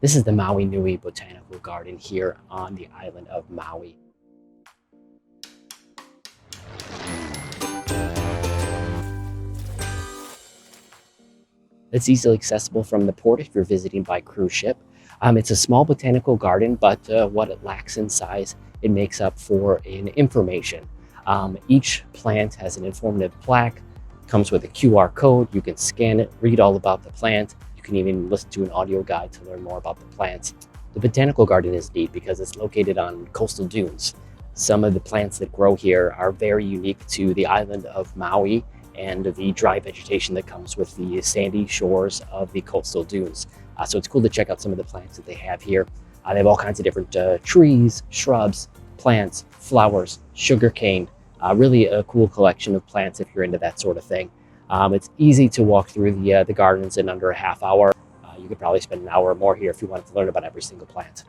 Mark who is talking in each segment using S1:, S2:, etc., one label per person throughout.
S1: This is the Maui Nui Botanical Garden here on the island of Maui. It's easily accessible from the port if you're visiting by cruise ship. It's a small botanical garden, but what it lacks in size, it makes up for in information. Each plant has an informative plaque, comes with a QR code. You can scan it, read all about the plant. You can even listen to an audio guide to learn more about the plants. The botanical garden is neat because it's located on coastal dunes. Some of the plants that grow here are very unique to the island of Maui and the dry vegetation that comes with the sandy shores of the coastal dunes. So it's cool to check out some of the plants that they have here. They have all kinds of different trees, shrubs, plants, flowers, sugarcane. Really a cool collection of plants if you're into that sort of thing. It's easy to walk through the gardens in under a half hour. You could probably spend an hour or more here if you wanted to learn about every single plant.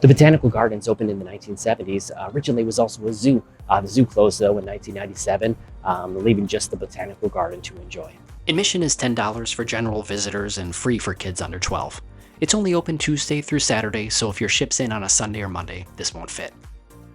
S1: The Botanical Gardens opened in the 1970s. Originally it was also a zoo. The zoo closed though in 1997, leaving just the Botanical Garden to enjoy.
S2: Admission is $10 for general visitors and free for kids under 12. It's only open Tuesday through Saturday, so if your ship's in on a Sunday or Monday, this won't fit.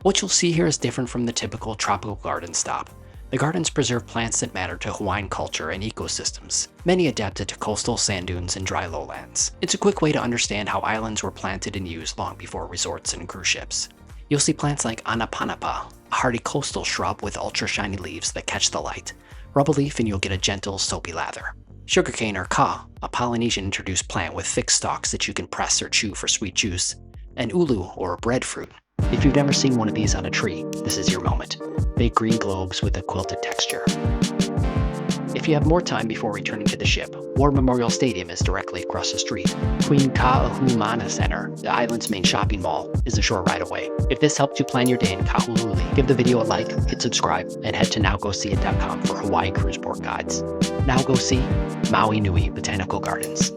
S2: What you'll see here is different from the typical tropical garden stop. The gardens preserve plants that matter to Hawaiian culture and ecosystems, many adapted to coastal sand dunes and dry lowlands. It's a quick way to understand how islands were planted and used long before resorts and cruise ships. You'll see plants like anapanapa, a hardy coastal shrub with ultra shiny leaves that catch the light. Rub a leaf and you'll get a gentle, soapy lather. Sugarcane or ka, a Polynesian introduced plant with thick stalks that you can press or chew for sweet juice. And ulu, or breadfruit. If you've never seen one of these on a tree, this is your moment. Big green globes with a quilted texture. If you have more time before returning to the ship, War Memorial Stadium is directly across the street. Queen Kahului Center, the island's main shopping mall, is a short ride away. If this helped you plan your day in Kahului, give the video a like, hit subscribe, and head to nowgoseeit.com for Hawaii cruise port guides. Now go see Maui Nui Botanical Gardens.